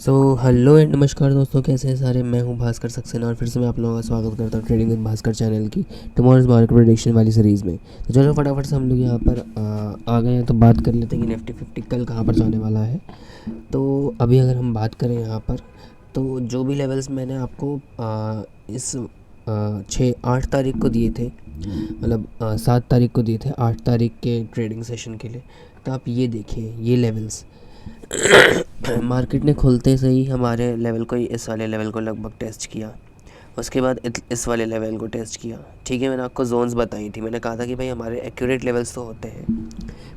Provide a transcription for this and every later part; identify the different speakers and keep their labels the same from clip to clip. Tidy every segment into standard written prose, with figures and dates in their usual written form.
Speaker 1: Hello and नमस्कार दोस्तों, कैसे हैं सारे। मैं हूं भास्कर सक्सेना और फिर से मैं आप लोगों का स्वागत करता हूं ट्रेडिंग विद भास्कर चैनल की टुमारोज मार्केट प्रेडिक्शन वाली सीरीज़ में। तो चलो फटाफट से हम लोग यहां पर आ गए हैं, तो बात कर लेते हैं कि निफ्टी 50 कल कहां पर जाने वाला है। तो अभी अगर हम बात करें यहां पर, तो जो भी लेवल्स मैंने आपको इस 6-8 तारीख को दिए थे, मतलब 7 तारीख को दिए थे, 8 तारीख के ट्रेडिंग सेशन के लिए। तो आप ये देखिए, ये लेवल्स मार्केट ने खुलते से ही हमारे लेवल को, इस वाले लेवल को लगभग टेस्ट किया। उसके बाद इस वाले लेवल को टेस्ट किया। ठीक है, मैंने आपको जोन्स बताई थी। मैंने कहा था कि भाई हमारे एक्यूरेट लेवल्स तो होते हैं,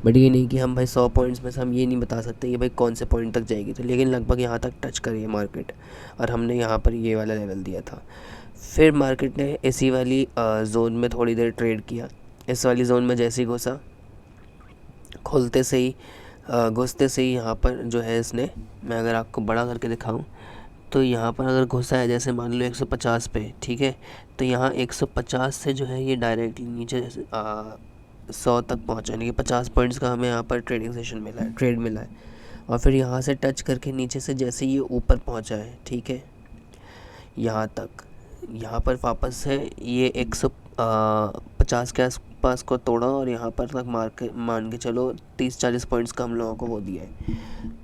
Speaker 1: बट ये नहीं कि हम भाई 100 पॉइंट्स में से हम ये नहीं बता सकते कि भाई कौन से पॉइंट तक जाएगी। तो लेकिन लगभग यहाँ तक टच करी है मार्केट, और हमने यहाँ पर ये वाला लेवल दिया था। फिर मार्केट ने इसी वाली जोन में थोड़ी देर ट्रेड किया। इस वाली जोन में जैसे ही घुसा, खुलते से ही घुसते से ही यहाँ पर जो है इसने, मैं अगर आपको बड़ा करके दिखाऊं, तो यहाँ पर अगर घुसा है जैसे मान लो 150 पे, ठीक है, तो यहाँ 150 से जो है ये डायरेक्टली नीचे 100 तक पहुँचा, यानी कि 50 पॉइंट्स का हमें यहाँ पर ट्रेडिंग सेशन मिला है, ट्रेड मिला है। और फिर यहाँ से टच करके नीचे से जैसे ये ऊपर पहुँचा है, ठीक है, यहाँ तक, यहाँ पर वापस से ये 150 के आसपास को तोड़ा और यहाँ पर तक मान के चलो 30-40 पॉइंट्स का हम लोगों को वो दिया है।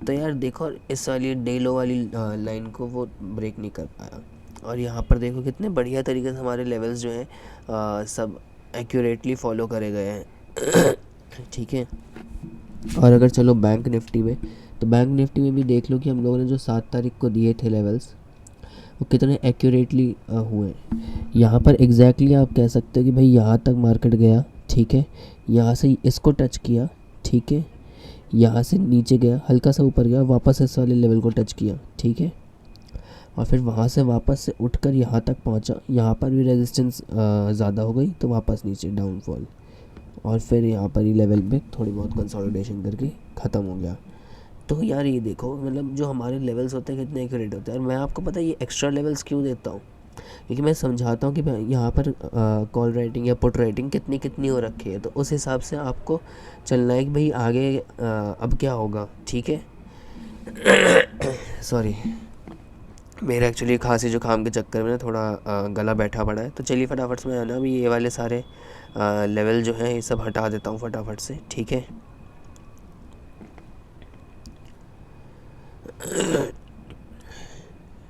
Speaker 1: तो यार देखो, इस वाली डे लो वाली लाइन को वो ब्रेक नहीं कर पाया। और यहाँ पर देखो कितने बढ़िया तरीके से हमारे लेवल्स जो हैं सब एक्यूरेटली फॉलो करे गए हैं। ठीक है। और अगर चलो बैंक निफ्टी में, तो बैंक निफ्टी में भी देख लो कि हम लोगों ने जो 7 तारीख को दिए थे लेवल्स, वो कितने एक्यूरेटली हुए। यहाँ पर एग्जैक्टली आप कह सकते हो कि भाई यहाँ तक मार्केट गया, ठीक है, यहाँ से इसको टच किया, ठीक है, यहाँ से नीचे गया, हल्का सा ऊपर गया, वापस इस वाले लेवल को टच किया, ठीक है, और फिर वहाँ से वापस से उठकर यहाँ तक पहुँचा। यहाँ पर भी रेजिस्टेंस ज़्यादा हो गई तो वापस नीचे डाउनफॉल, और फिर यहाँ पर ही लेवल पे थोड़ी बहुत कंसोलिडेशन करके ख़त्म हो गया। तो यार ये देखो, मतलब जो हमारे लेवल्स होते हैं कितने एक्यूरेट होते हैं। और मैं आपको पता है ये एक्स्ट्रा लेवल्स क्यों देता हूँ, क्योंकि मैं समझाता हूँ कि यहाँ पर कॉल राइटिंग या पुट राइटिंग कितनी कितनी हो रखी है, तो उस हिसाब से आपको चलना है कि भाई आगे अब क्या होगा। ठीक है। सॉरी, मेरा एक्चुअली खांसी जुकाम के चक्कर में ना थोड़ा गला बैठा पड़ा है। तो चलिए फटाफट से मैं ना अभी ये वाले सारे लेवल जो हैं ये सब हटा देता हूँ फटाफट से। ठीक है।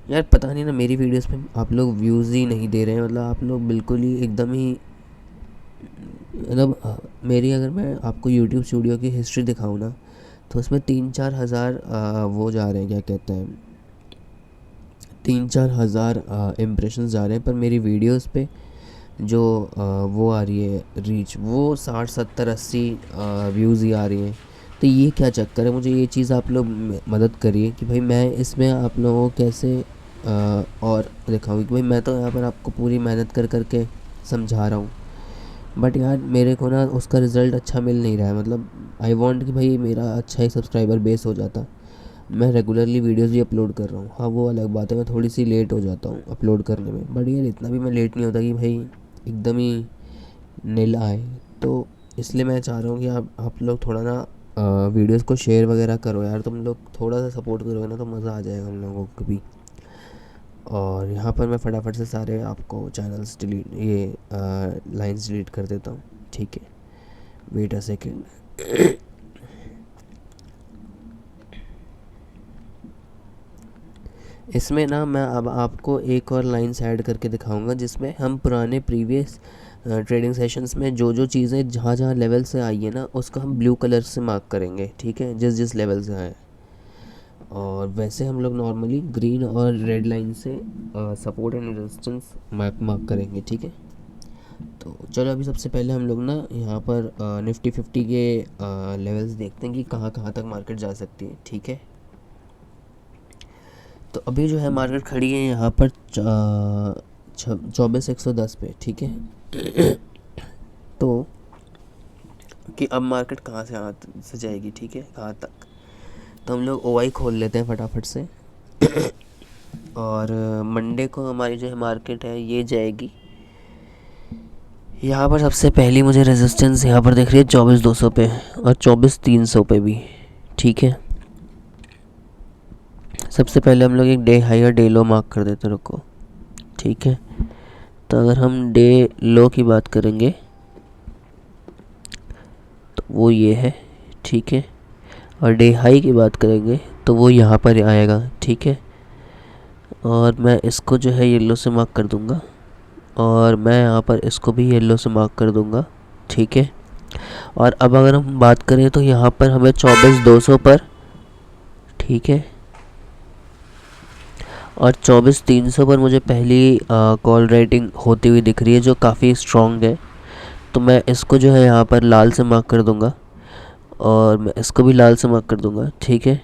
Speaker 1: यार पता नहीं ना, मेरी वीडियोस पे आप लोग व्यूज़ ही नहीं दे रहे हैं। मतलब आप लोग बिल्कुल ही एकदम ही, मतलब मेरी अगर मैं आपको यूट्यूब स्टूडियो की हिस्ट्री दिखाऊँ ना, तो उसमें 3-4 हज़ार वो जा रहे हैं, क्या कहते हैं, 3-4 हज़ार इम्प्रेशंस जा रहे हैं। पर मेरी वीडियोस पे जो वो आ रही है रीच, वो 60-70-80 व्यूज़ ही आ रही हैं। तो ये क्या चक्कर है, मुझे ये चीज़ आप लोग मदद करिए कि भाई मैं इसमें आप लोगों को कैसे और दिखाऊँ कि भाई मैं तो यहाँ पर आपको पूरी मेहनत कर करके समझा रहा हूँ, बट यार मेरे को ना उसका रिज़ल्ट अच्छा मिल नहीं रहा है। मतलब आई वांट कि भाई मेरा अच्छा एक सब्सक्राइबर बेस हो जाता। मैं रेगुलरली वीडियोस भी अपलोड कर रहा हूँ, हाँ वो अलग बात है, मैं थोड़ी सी लेट हो जाता हूँ अपलोड करने में, बट यार इतना भी मैं लेट नहीं होता कि भाई एकदम ही नील आए। तो इसलिए मैं चाह रहा हूँ कि आप लोग थोड़ा ना वीडियोस को शेयर वगैरह करो यार। तुम लोग थोड़ा सा सपोर्ट करोगे ना तो मज़ा आ जाएगा हम लोगों को भी। और यहाँ पर मैं फटाफट से सारे आपको चैनल्स डिलीट, ये लाइंस डिलीट कर देता हूँ। ठीक है, वेट अ सेकेंड। इसमें ना मैं अब आपको एक और लाइंस ऐड करके दिखाऊंगा, जिसमें हम पुराने प्रीवियस ट्रेडिंग सेशंस में जो जो चीज़ें जहाँ जहाँ लेवल से आई है ना, उसको हम ब्लू कलर से मार्क करेंगे। ठीक है, जिस जिस लेवल से आए। और वैसे हम लोग नॉर्मली ग्रीन और रेड लाइन से सपोर्ट एंड रेजिस्टेंस मार्क करेंगे। ठीक है। तो चलो अभी सबसे पहले हम लोग ना यहाँ पर निफ्टी 50 के लेवल्स देखते हैं कि कहाँ कहाँ तक मार्केट जा सकती है। ठीक है। तो अभी जो है मार्केट खड़ी है यहाँ पर 24,110 पे। ठीक है। तो कि अब मार्केट कहाँ से जाएगी, ठीक है, कहाँ तक। तो हम लोग ओआई खोल लेते हैं फटाफट से। और मंडे को हमारी जो है मार्केट है ये जाएगी यहाँ पर। सबसे पहली मुझे रेजिस्टेंस यहाँ पर दिख रही है 24,200 पे और 24,300 पे भी। ठीक है, सबसे पहले हम लोग एक डे हाई और डे लो मार्क कर देते हैं, रुको। ठीक है, तो अगर हम डे लो की बात करेंगे तो वो ये है। ठीक है, और डे हाई की बात करेंगे तो वो यहाँ पर आएगा। ठीक है, और मैं इसको जो है येलो से मार्क कर दूँगा, और मैं यहाँ पर इसको भी येलो से मार्क कर दूँगा। ठीक है, और अब अगर हम बात करें तो यहाँ पर हमें 24,200 पर, ठीक है, और 24,300 पर मुझे पहली कॉल राइटिंग होती हुई दिख रही है जो काफ़ी स्ट्रॉन्ग है। तो मैं इसको जो है यहाँ पर लाल से मार्क कर दूँगा, और मैं इसको भी लाल से मार्क कर दूँगा। ठीक है,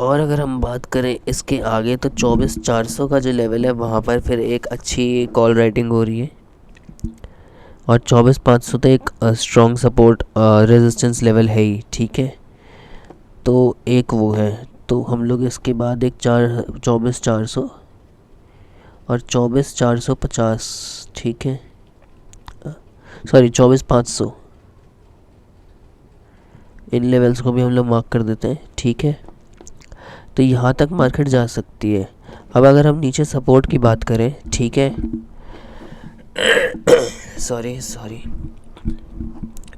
Speaker 1: और अगर हम बात करें इसके आगे तो 24,400 का जो लेवल है वहाँ पर फिर एक अच्छी कॉल राइटिंग हो रही है, और 24,500 तो एक स्ट्रॉन्ग सपोर्ट रेजिस्टेंस लेवल है ही। ठीक है, तो एक वो है, तो हम लोग इसके बाद एक 24,400 और 24,450, ठीक है, सॉरी 24,500, इन लेवल्स को भी हम लोग मार्क कर देते हैं। ठीक है, तो यहाँ तक मार्केट जा सकती है। अब अगर हम नीचे सपोर्ट की बात करें, ठीक है, सॉरी,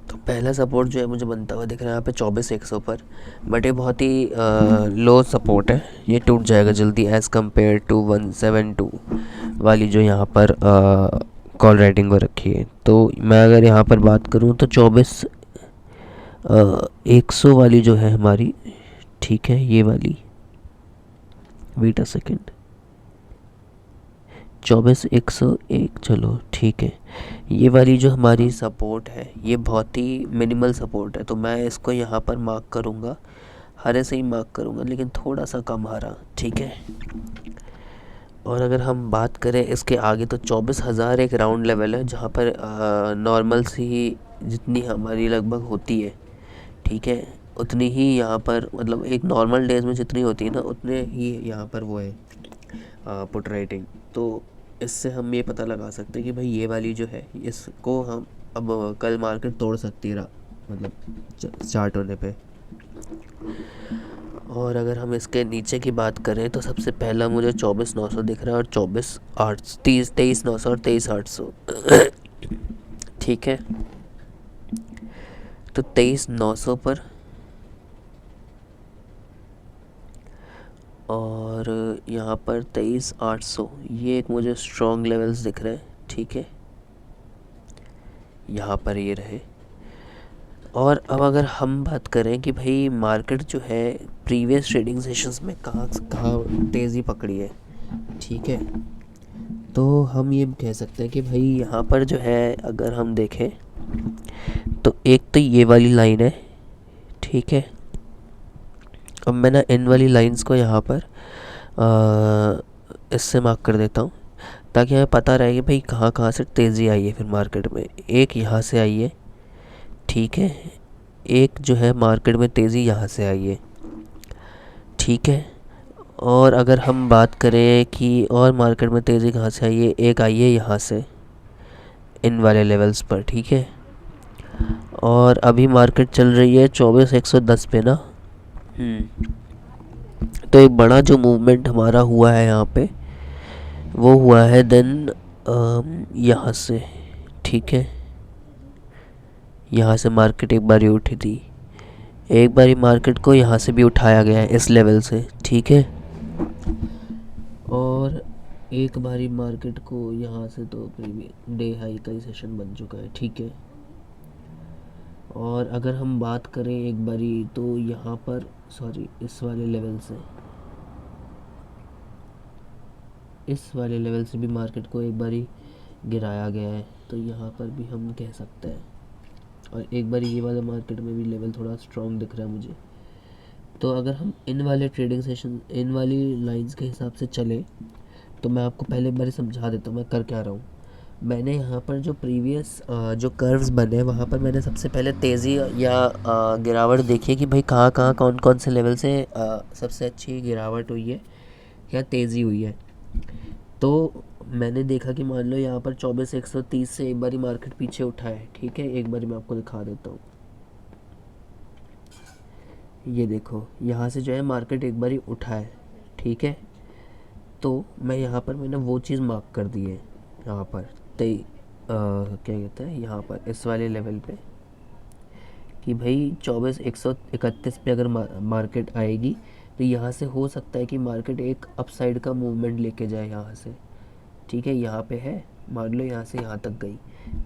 Speaker 1: तो पहला सपोर्ट जो है मुझे बनता हुआ दिख रहा है यहाँ पे 24,100 पर, बट ये बहुत ही लो सपोर्ट है, ये टूट जाएगा जल्दी एज़ कम्पेयर टू 172 वाली जो यहाँ पर कॉल राइटिंग को रखी है। तो मैं अगर यहाँ पर बात करूँ तो 24,100 वाली जो है हमारी, ठीक है, ये वाली, वेट अ सेकेंड, 24,101, चलो ठीक है, ये वाली जो हमारी सपोर्ट है ये बहुत ही मिनिमल सपोर्ट है, तो मैं इसको यहाँ पर मार्क करूँगा, हरे से ही मार्क करूँगा, लेकिन थोड़ा सा कम हरा। ठीक है, और अगर हम बात करें इसके आगे तो 24,000 एक राउंड लेवल है जहाँ पर नॉर्मल सी जितनी हमारी लगभग होती है, ठीक है, उतनी ही यहाँ पर, मतलब एक नॉर्मल डेज में जितनी होती है ना उतने ही यहाँ पर वो है पुट राइटिंग। तो इससे हम ये पता लगा सकते हैं कि भाई ये वाली जो है इसको हम अब कल मार्केट तोड़ सकती है, मतलब स्टार्ट होने पे। और अगर हम इसके नीचे की बात करें तो सबसे पहला मुझे 24,900 दिख रहा है, और 23,900 और 23,800। ठीक है, तो 23,900 पर, और यहाँ पर 23,800, ये एक मुझे स्ट्रॉन्ग लेवल्स दिख रहे हैं। ठीक है, यहाँ पर ये रहे। और अब अगर हम बात करें कि भाई मार्केट जो है प्रीवियस ट्रेडिंग सेशंस में कहाँ कहाँ तेज़ी पकड़ी है, ठीक है, तो हम ये कह सकते हैं कि भाई यहाँ पर जो है अगर हम देखें तो एक तो ये वाली लाइन है, ठीक है, अब मैं ना इन वाली लाइंस को यहाँ पर इससे मार्क कर देता हूँ ताकि हमें पता रहे कि भाई कहाँ कहाँ से तेज़ी आई है फिर मार्केट में। एक यहाँ से आई है, ठीक है, एक जो है मार्केट में तेज़ी यहाँ से आई है। ठीक है, और अगर हम बात करें कि और मार्केट में तेज़ी कहाँ से आई है, एक आई है यहाँ से इन वाले लेवल्स पर। ठीक है, और अभी मार्केट चल रही है 24,110 पे ना। तो एक बड़ा जो मूवमेंट हमारा हुआ है यहाँ पे वो हुआ है देन यहाँ से। ठीक है, यहाँ से मार्केट एक बारी उठी थी, एक बारी मार्केट को यहाँ से भी उठाया गया है इस लेवल से। ठीक है, और एक बारी मार्केट को यहाँ से तो प्रीवियस डे हाई का ही सेशन बन चुका है। ठीक है, और अगर हम बात करें एक बारी तो यहाँ पर, सॉरी, इस वाले लेवल से, इस वाले लेवल से भी मार्केट को एक बारी गिराया गया है, तो यहाँ पर भी हम कह सकते हैं। और एक बार ये वाला मार्केट में भी लेवल थोड़ा स्ट्रॉन्ग दिख रहा है मुझे। तो अगर हम इन वाले ट्रेडिंग सेशन, इन वाली लाइंस के हिसाब से चले तो मैं आपको पहले एक बार समझा देता हूँ मैं कर क्या रहा हूँ। मैंने यहाँ पर जो प्रीवियस जो कर्व्स बने वहाँ पर मैंने सबसे पहले तेज़ी या गिरावट देखी है कि भाई कहाँ कहाँ कौन कौन से लेवल से सबसे अच्छी गिरावट हुई है या तेज़ी हुई है। तो मैंने देखा कि मान लो यहाँ पर 24,130 से एक बारी मार्केट पीछे उठा है। ठीक है, एक बारी मैं आपको दिखा देता हूँ, ये देखो यहाँ से जो है मार्केट एक बार ही उठा है, ठीक है। तो मैं यहाँ पर मैंने वो चीज़ मार्क कर दी है यहाँ पर क्या कहते हैं यहाँ पर इस वाले लेवल पे कि भाई 24,131 पे अगर मार्केट आएगी तो यहाँ से हो सकता है कि मार्केट एक अपसाइड का मूवमेंट लेके जाए यहाँ से, ठीक है। यहाँ पे है, मान लो यहाँ से यहाँ तक गई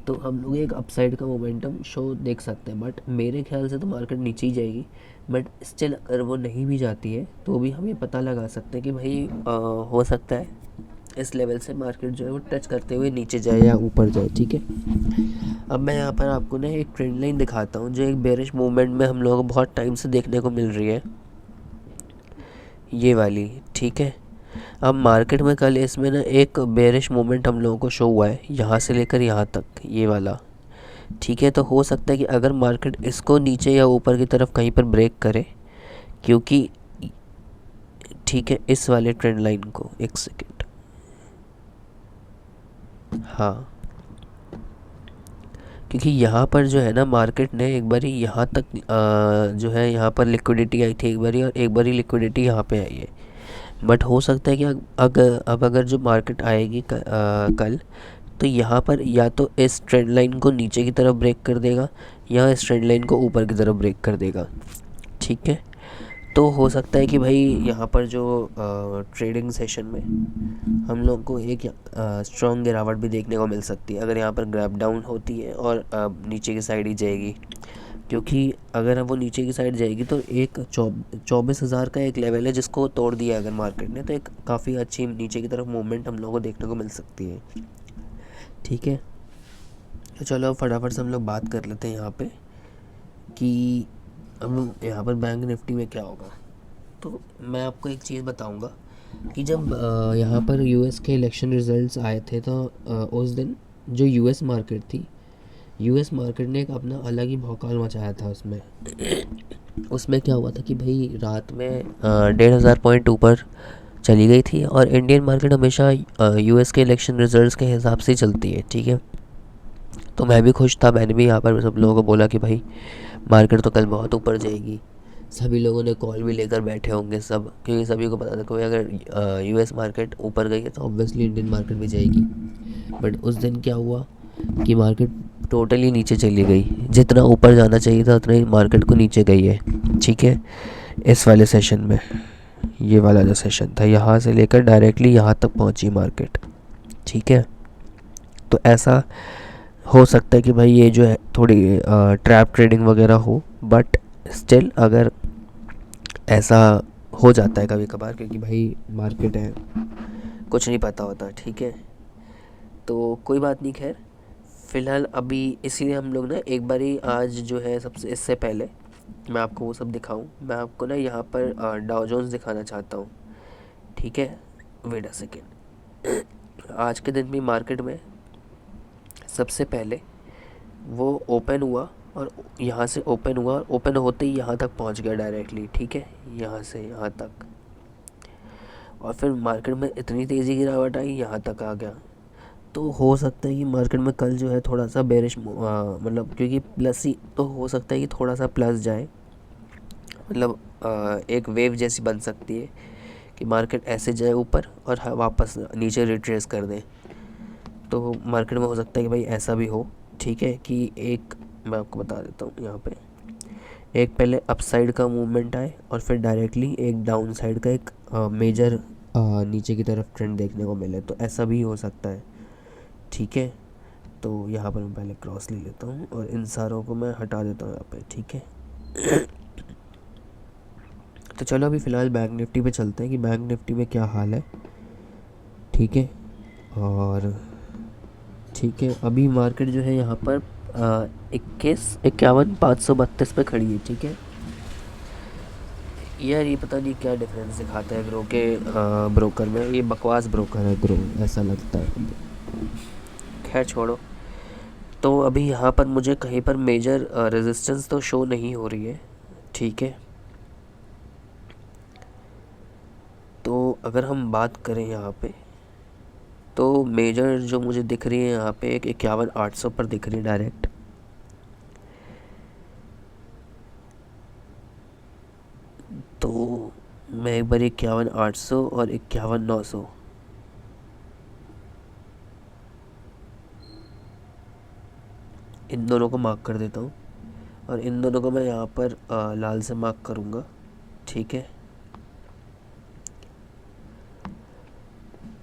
Speaker 1: तो हम लोग एक अपसाइड का मोमेंटम शो देख सकते हैं। बट मेरे ख्याल से तो मार्केट नीचे ही जाएगी। बट स्टिल अगर वो नहीं भी जाती है तो भी हम ये पता लगा सकते हैं कि भाई हो सकता है इस लेवल से मार्केट जो है वो टच करते हुए नीचे जाए या ऊपर जाए, ठीक है। अब मैं यहाँ पर आपको ना एक ट्रेंड लाइन दिखाता हूँ जो एक बेरिश मूवमेंट में हम लोगों को बहुत टाइम से देखने को मिल रही है, ये वाली, ठीक है। अब मार्केट में कल इसमें ना एक बेरिश मूवमेंट हम लोगों को शो हुआ है यहाँ से लेकर यहाँ तक, ये वाला, ठीक है। तो हो सकता है कि अगर मार्केट इसको नीचे या ऊपर की तरफ कहीं पर ब्रेक करे, क्योंकि ठीक है इस वाले ट्रेंड लाइन को, एक सेकेंड, हाँ, क्योंकि यहाँ पर जो है ना मार्केट ने एक बारी यहाँ तक जो है यहाँ पर लिक्विडिटी आई थी एक बारी, और एक बारी लिक्विडिटी यहाँ पे आई है। बट हो सकता है कि अगर जो मार्केट आएगी कल तो यहाँ पर या तो इस ट्रेंड लाइन को नीचे की तरफ ब्रेक कर देगा या इस ट्रेंड लाइन को ऊपर की तरफ ब्रेक कर देगा, ठीक है। तो हो सकता है कि भाई यहाँ पर जो ट्रेडिंग सेशन में हम लोग को एक स्ट्रॉन्ग गिरावट भी देखने को मिल सकती है अगर यहाँ पर ग्रैप डाउन होती है और नीचे की साइड ही जाएगी। क्योंकि अगर वो नीचे की साइड जाएगी तो एक 24,000 का एक लेवल है जिसको तोड़ दिया अगर मार्केट ने, तो एक काफ़ी अच्छी नीचे की तरफ मूवमेंट हम लोगों को देखने को मिल सकती है, ठीक है। तो चलो फटाफट से हम लोग बात कर लेते हैं यहाँ पे कि हम यहाँ पर बैंक निफ्टी में क्या होगा। तो मैं आपको एक चीज़ बताऊंगा कि जब यहाँ पर यूएस के इलेक्शन रिजल्ट्स आए थे तो उस दिन जो यूएस मार्केट थी, यूएस मार्केट ने एक अपना अलग ही भौकाल मचाया था उसमें। उसमें क्या हुआ था कि भाई रात में 1,500 पॉइंट ऊपर चली गई थी, और इंडियन मार्केट हमेशा यूएस के इलेक्शन रिजल्ट्स के हिसाब से चलती है, ठीक है। तो मैं भी खुश था, मैंने भी यहाँ पर सब लोगों को बोला कि भाई मार्केट तो कल बहुत ऊपर जाएगी। सभी लोगों ने कॉल भी लेकर बैठे होंगे सब, क्योंकि सभी को पता था कि अगर यूएस मार्केट ऊपर गई है तो ऑब्वियसली इंडियन मार्केट भी जाएगी। बट उस दिन क्या हुआ कि मार्केट टोटली नीचे चली गई, जितना ऊपर जाना चाहिए था उतना ही मार्केट को नीचे गई है, ठीक है। इस वाले सेशन में, ये वाला जो सेशन था यहाँ से लेकर डायरेक्टली यहाँ तक पहुँची मार्केट, ठीक है। तो ऐसा हो सकता है कि भाई ये जो है थोड़ी ट्रैप ट्रेडिंग वगैरह हो, बट स्टिल अगर ऐसा हो जाता है कभी कभार, क्योंकि भाई मार्केट है, कुछ नहीं पता होता, ठीक है। तो कोई बात नहीं, खैर फ़िलहाल अभी इसीलिए हम लोग ना एक बारी आज जो है सबसे इससे पहले मैं आपको वो सब दिखाऊं, मैं आपको ना यहाँ पर डाउ जोन्स दिखाना चाहता हूँ, ठीक है। Wait a second. आज के दिन भी मार्केट में सबसे पहले वो ओपन हुआ और यहाँ से ओपन हुआ और ओपन होते ही यहाँ तक पहुँच गया डायरेक्टली, ठीक है, यहाँ से यहाँ तक। और फिर मार्केट में इतनी तेज़ी गिरावट आई, यहाँ तक आ गया। तो हो सकता है कि मार्केट में कल जो है थोड़ा सा बेरिश मतलब, क्योंकि प्लस ही तो हो सकता है कि थोड़ा सा प्लस जाए, मतलब एक वेव जैसी बन सकती है कि मार्केट ऐसे जाए ऊपर और वापस नीचे रिट्रेस कर दे। तो मार्केट में हो सकता है कि भाई ऐसा भी हो, ठीक है। कि एक मैं आपको बता देता हूँ यहाँ पे, एक पहले अपसाइड का मूवमेंट आए और फिर डायरेक्टली एक डाउन साइड का एक मेजर नीचे की तरफ ट्रेंड देखने को मिले, तो ऐसा भी हो सकता है, ठीक है। तो यहाँ पर मैं पहले क्रॉस ले लेता हूँ और इन सारों को मैं हटा देता हूँ यहाँ पे, ठीक है। तो चलो अभी फ़िलहाल बैंक निफ्टी पे चलते हैं कि बैंक निफ्टी में क्या हाल है, ठीक है। और ठीक है, अभी मार्केट जो है यहाँ पर 21,51,532 पे खड़ी है, ठीक है। यार ये पता नहीं क्या डिफरेंस दिखाता है ग्रो के ब्रोकर में, ये बकवास ब्रोकर है ग्रो, ऐसा लगता है। खैर छोड़ो। तो अभी यहाँ पर मुझे कहीं पर मेजर रेजिस्टेंस तो शो नहीं हो रही है, ठीक है। तो अगर हम बात करें यहाँ पे, तो मेजर जो मुझे दिख रही है यहाँ पे एक 51,800 पर दिख रही है डायरेक्ट, मैं एक बार 51,800 और 51,900 इन दोनों को मार्क कर देता हूँ, और इन दोनों को मैं यहाँ पर लाल से मार्क करूँगा, ठीक है।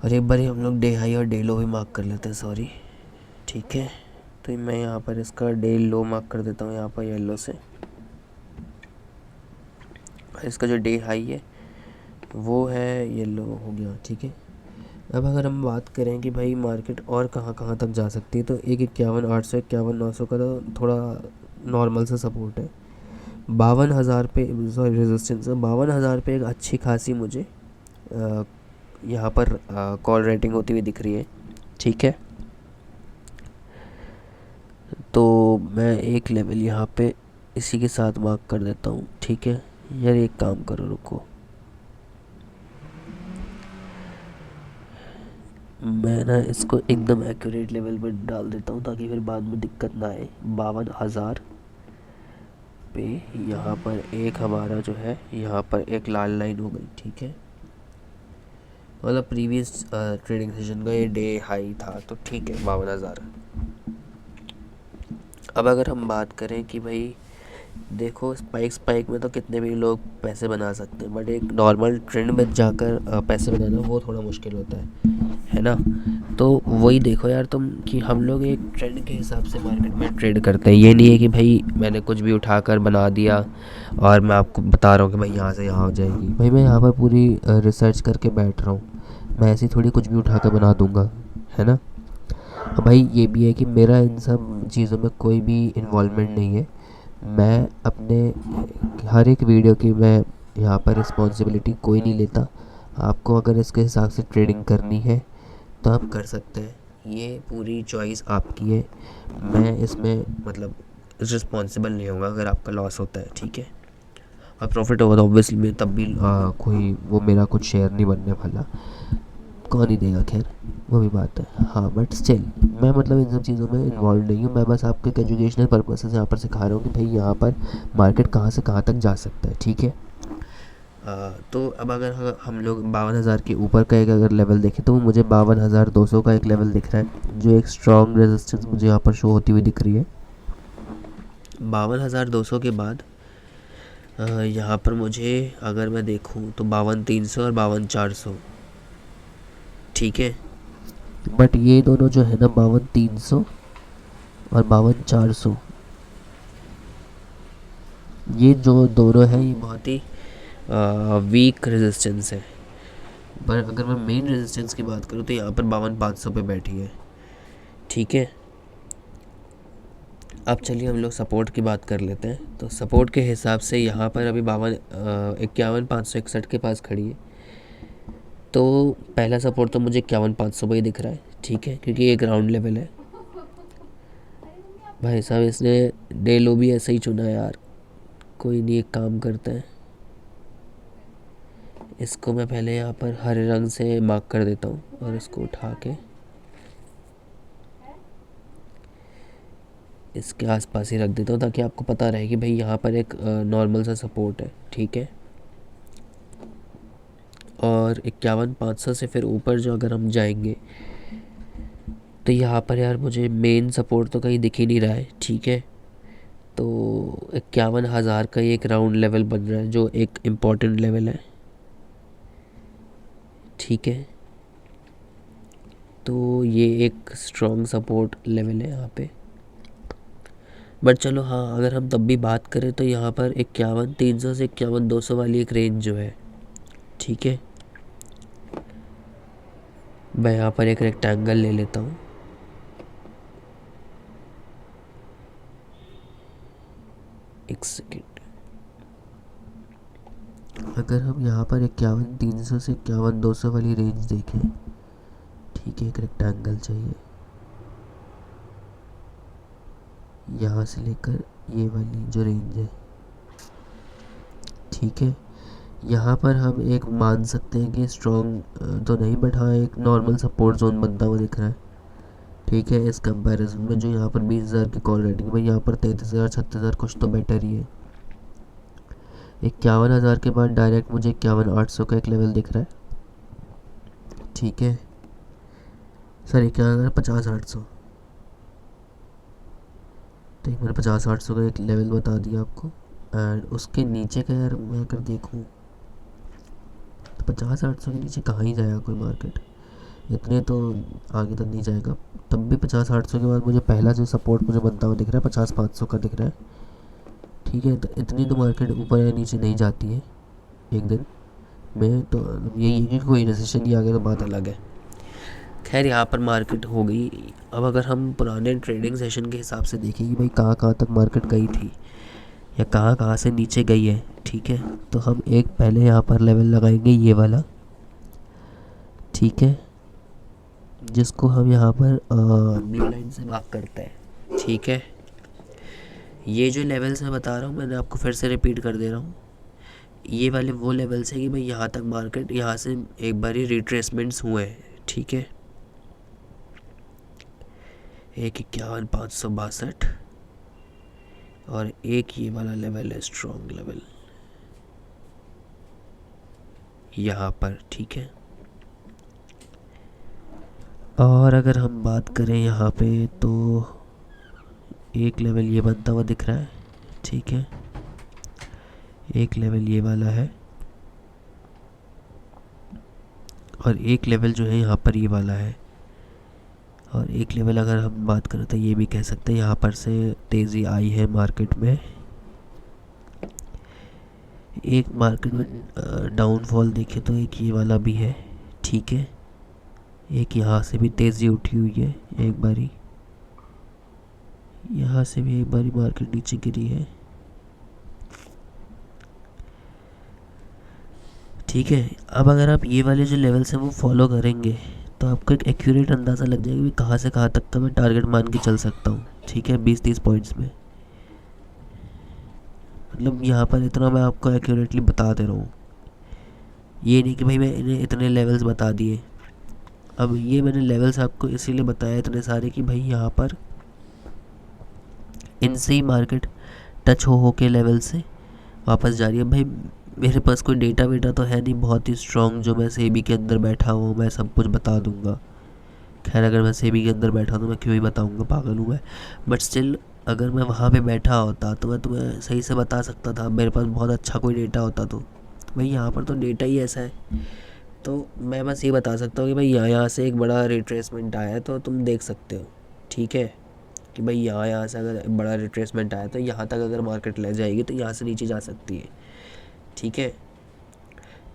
Speaker 1: और एक बार हम लोग डे हाई और डे लो भी मार्क कर लेते हैं, सॉरी, ठीक है। तो मैं यहाँ पर इसका डे लो मार्क कर देता हूँ यहाँ पर येलो से, और इसका जो डे हाई है वो है येलो हो गया, ठीक है। अब अगर हम बात करें कि भाई मार्केट और कहाँ कहाँ तक जा सकती है, तो एक 51,800 51,900 का तो थोड़ा नॉर्मल सा सपोर्ट है। 52,000 पे, सॉरी रेजिस्टेंस है 52,000 पे एक अच्छी खासी मुझे यहाँ पर कॉल रेटिंग होती हुई दिख रही है, ठीक है। तो मैं एक लेवल यहाँ पे इसी के साथ मार्क कर देता हूँ, ठीक है। यार एक काम करो, रुको, मैं ना इसको एकदम एक्यूरेट लेवल पर डाल देता हूँ ताकि फिर बाद में दिक्कत ना आए। 52,000 पे यहाँ पर एक हमारा जो है यहाँ पर एक लाल लाइन हो गई, ठीक है। मतलब प्रीवियस ट्रेडिंग सेशन का ये डे हाई था, तो ठीक है 52,000। अब अगर हम बात करें कि भाई देखो स्पाइक में तो कितने भी लोग पैसे बना सकते हैं, बट एक नॉर्मल ट्रेंड में जाकर पैसे बनाना वो थोड़ा मुश्किल होता है ना। तो वही देखो यार तुम कि हम लोग एक ट्रेंड के हिसाब से मार्केट में ट्रेड करते हैं। ये नहीं है कि भाई मैंने कुछ भी उठाकर बना दिया और मैं आपको बता रहा हूँ कि भाई यहाँ से यहाँ हो जाएगी। भाई मैं यहाँ पर पूरी रिसर्च करके बैठ रहा हूँ, मैं ऐसी थोड़ी कुछ भी उठा कर बना दूँगा, है ना। भाई ये भी है कि मेरा इन सब चीज़ों में कोई भी इन्वॉल्वमेंट नहीं है। मैं अपने हर एक वीडियो की मैं यहाँ पर रिस्पॉन्सिबिलिटी कोई नहीं लेता। आपको अगर इसके हिसाब से ट्रेडिंग करनी है तो आप कर सकते हैं, ये पूरी चॉइस आपकी है। मैं इसमें मतलब रिस्पॉन्सिबल नहीं होगा अगर आपका लॉस होता है, ठीक है। और प्रॉफिट होगा तो ऑब्वियसली मैं तब भी कोई वो मेरा कुछ शेयर नहीं बनने वाला, कौन ही देगा, खैर वो भी बात है। हाँ बट स्टिल मैं मतलब इन सब चीज़ों में इन्वॉल्व नहीं हूँ। मैं बस आपको एक एजुकेशनल पर्पस से यहाँ पर सिखा रहा हूँ कि भाई यहाँ पर मार्केट कहाँ से कहाँ तक जा सकता है, ठीक है। तो अब अगर हम लोग 52,000 के ऊपर का एक अगर लेवल देखें तो मुझे 52,200 का एक लेवल दिख रहा है, जो एक स्ट्रॉन्ग रेजिस्टेंस मुझे यहाँ पर शो होती हुई दिख रही है। 52,200 के बाद यहाँ पर मुझे अगर मैं देखूँ तो 52,300 और 52,400, ठीक है। बट ये दोनों जो है ना 52,300 और 52,400, ये जो दोनों है ये बहुत ही वीक रेजिस्टेंस है। पर अगर मैं मेन रेजिस्टेंस की बात करूँ तो यहाँ पर 52,500 पे बैठी है, ठीक है। अब चलिए हम लोग सपोर्ट की बात कर लेते हैं। तो सपोर्ट के हिसाब से यहाँ पर अभी 51,561 के पास खड़ी है। तो पहला सपोर्ट तो मुझे 51,500 पे ही दिख रहा है, ठीक है, क्योंकि ये ग्राउंड लेवल है। भाई साहब इसने डे लो भी ऐसा ही चुना यार, कोई नहीं, एक काम करते हैं, इसको मैं पहले यहाँ पर हरे रंग से मार्क कर देता हूँ और इसको उठा के इसके आसपास ही रख देता हूँ ताकि आपको पता रहे कि भाई यहाँ पर एक नॉर्मल सा सपोर्ट है, ठीक है। और 51,500 से फिर ऊपर जो अगर हम जाएंगे तो यहाँ पर यार मुझे मेन सपोर्ट तो कहीं दिख ही नहीं रहा है, ठीक है। तो 51,000 का ये एक राउंड लेवल बन रहा है जो एक इम्पॉर्टेंट लेवल है, ठीक है। तो ये एक स्ट्रॉन्ग सपोर्ट लेवल है यहाँ पे। बट चलो हाँ, अगर हम तब भी बात करें तो यहाँ पर 51,300 से 51,200 वाली एक रेंज जो है, ठीक है। मैं यहाँ पर एक रेक्टेंगल ले लेता हूँ, एक सेकेंड। अगर हम यहाँ पर 51,300 से 51,200 वाली रेंज देखें, ठीक है, एक रेक्टेंगल चाहिए यहाँ से लेकर ये वाली जो रेंज है, ठीक है। यहाँ पर हम एक मान सकते हैं कि स्ट्रॉन्ग तो नहीं, बट हाँ एक नॉर्मल सपोर्ट जोन बनता हुआ दिख रहा है, ठीक है। इस कंपैरिजन में जो यहाँ पर 20,000 की कॉल रेटिंग में, यहाँ पर 33,000 36,000 कुछ तो बेटर ही है, 51,000 के बाद डायरेक्ट मुझे 51,800 का एक लेवल दिख रहा है, ठीक है। सर 51,000 50,800, तो मैंने 50,800 का एक लेवल बता दिया आपको। एंड उसके नीचे का यार मैं अगर देखूँ तो 50,800 के नीचे कहाँ ही जाएगा कोई मार्केट, इतने तो आगे तक नहीं जाएगा। तब भी 50,800 के बाद मुझे पहला जो सपोर्ट मुझे बनता हुआ दिख रहा है 50,500 का दिख रहा है, ठीक है। तो इतनी तो मार्केट ऊपर या नीचे नहीं जाती है एक दिन में, तो यही है कि कोई रिसेशन ही आ गया तो बात अलग है। खैर यहाँ पर मार्केट हो गई। अब अगर हम पुराने ट्रेडिंग सेशन के हिसाब से देखें कि भाई कहाँ कहाँ तक मार्केट गई थी या कहाँ कहाँ से नीचे गई है, ठीक है, तो हम एक पहले यहाँ पर लेवल लगाएंगे ये वाला, ठीक है, जिसको हम यहाँ पर न्यू लाइन से मार्क करते हैं, ठीक है। ये जो लेवल्स मैं बता रहा हूँ मैंने आपको फिर से रिपीट कर दे रहा हूँ, ये वाले वो लेवल्स हैं कि भाई यहाँ तक मार्केट यहाँ से एक बार ही रिट्रेसमेंट्स हुए हैं, ठीक है। 51,562 और एक ये वाला लेवल है स्ट्रॉन्ग लेवल यहाँ पर, ठीक है। और अगर हम बात करें यहाँ पे तो एक लेवल ये बनता हुआ दिख रहा है, ठीक है, एक लेवल ये वाला है और एक लेवल जो है यहाँ पर ये वाला है, और एक लेवल अगर हम बात करें तो ये भी कह सकते हैं यहाँ पर से तेज़ी आई है मार्केट में। एक मार्केट में डाउनफॉल देखें तो एक ये वाला भी है, ठीक है, एक यहाँ से भी तेज़ी उठी हुई है, एक बारी यहाँ से भी एक बारी मार्केट नीचे गिरी है, ठीक है। अब अगर आप ये वाले जो लेवल्स हैं वो फॉलो करेंगे तो आपको एक एक्यूरेट अंदाज़ा लग जाएगा कि कहाँ से कहाँ तक का मैं टारगेट मान के चल सकता हूँ, ठीक है, 20-30 पॉइंट्स में। मतलब यहाँ पर इतना मैं आपको एक्यूरेटली बता दे रहा हूँ, ये नहीं कि भाई मैं इन्हें इतने लेवल्स बता दिए। अब ये मैंने लेवल्स आपको इसीलिए बताया इतने सारे कि भाई यहाँ पर इनसे ही मार्केट टच हो के लेवल से वापस जा रही है। भाई मेरे पास कोई डेटा वेटा तो है नहीं बहुत ही स्ट्रॉन्ग जो मैं सेबी के अंदर बैठा हूँ मैं सब कुछ बता दूँगा। खैर अगर मैं सेबी के अंदर बैठा तो मैं क्यों ही बताऊँगा, पागल हूँ मैं। बट स्टिल अगर मैं वहाँ पे बैठा होता तो मैं तुम्हें सही से बता सकता था, मेरे पास बहुत अच्छा कोई डेटा होता तो। भाई यहाँ पर तो डेटा ही ऐसा है, तो मैं बस ये बता सकता हूँ कि भाई यहाँ से एक बड़ा रिट्रेसमेंट आया है तो तुम देख सकते हो, ठीक है, कि भाई यहाँ से अगर बड़ा रिट्रेसमेंट आया तो यहाँ तक अगर मार्केट ले जाएगी तो यहाँ से नीचे जा सकती है, ठीक है।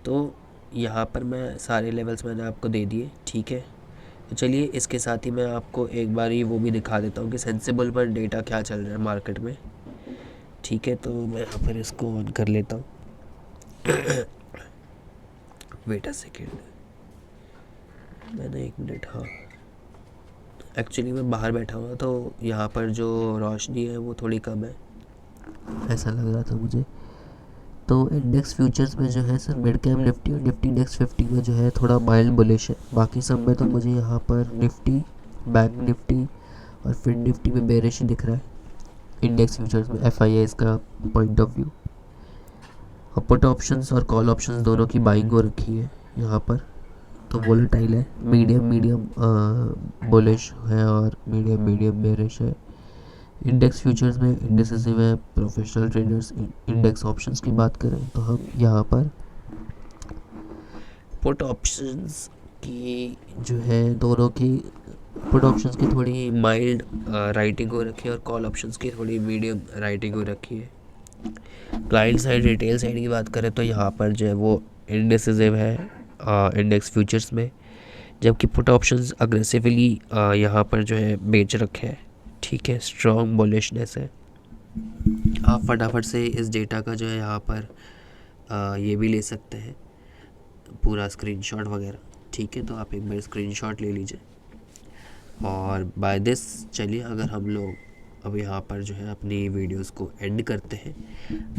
Speaker 1: तो यहाँ पर मैं सारे लेवल्स मैंने आपको दे दिए, ठीक है। तो चलिए इसके साथ ही मैं आपको एक बार ही वो भी दिखा देता हूँ कि सेंसिबल पर डेटा क्या चल रहा है मार्केट में, ठीक है। तो मैं यहाँ पर इसको ऑन कर लेता हूँ वेट अ सेकेंड, मैंने 1 मिनट, हाँ एक्चुअली मैं बाहर बैठा हुआ तो यहाँ पर जो रोशनी है वो थोड़ी कम है, ऐसा लग रहा था मुझे। तो इंडेक्स फ्यूचर्स में जो है सर मिड कैप निफ्टी और निफ्टी इंडेक्स 50 में जो है थोड़ा माइल्ड बुलिश है। बाकी सब में तो मुझे यहाँ पर निफ्टी, बैंक निफ्टी और फिर निफ्टी में बेरिश दिख रहा है इंडेक्स फ्यूचर्स में, FIIs का पॉइंट ऑफ व्यू। और पुट ऑप्शंस और कॉल ऑप्शंस दोनों की बाइंग हो रखी है यहाँ पर, तो वोलेटाइल है, मीडियम बुलिश है और मीडियम बेरिश है। इंडेक्स फ्यूचर्स में इंडिसेसिव है, प्रोफेशनल ट्रेडर्स। इंडेक्स ऑप्शंस की बात करें तो हम यहाँ पर पुट ऑप्शंस की जो है दोनों की, पुट ऑप्शंस की थोड़ी माइल्ड राइटिंग हो रखी है और कॉल ऑप्शंस की थोड़ी मीडियम राइटिंग हो रखी है। क्लाइंट साइड रिटेल साइड की बात करें तो यहाँ पर जो है वो इंडिसेसिव है इंडेक्स फ्यूचर्स में, जबकि पुट ऑप्शंस अग्रेसिवली यहाँ पर जो है बेच रखे हैं, ठीक है, स्ट्रॉन्ग बुलिशनेस है। आप फटाफट से इस डेटा का जो है यहाँ पर ये भी ले सकते हैं पूरा स्क्रीनशॉट वगैरह, ठीक है। तो आप एक बार स्क्रीनशॉट ले लीजिए और बाय दिस चलिए अगर हम लोग अब यहाँ पर जो है अपनी वीडियोस को एंड करते हैं।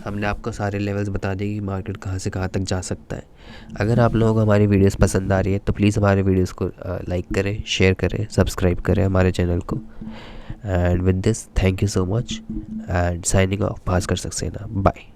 Speaker 1: हमने आपको सारे लेवल्स बता दिए कि मार्केट कहाँ से कहाँ तक जा सकता है। अगर आप लोगों को हमारी वीडियोस पसंद आ रही है तो प्लीज़ हमारे वीडियोस को लाइक करें, शेयर करें, सब्सक्राइब करें हमारे चैनल को। And with this thank you so much and signing off Bhaskar Saxena, bye.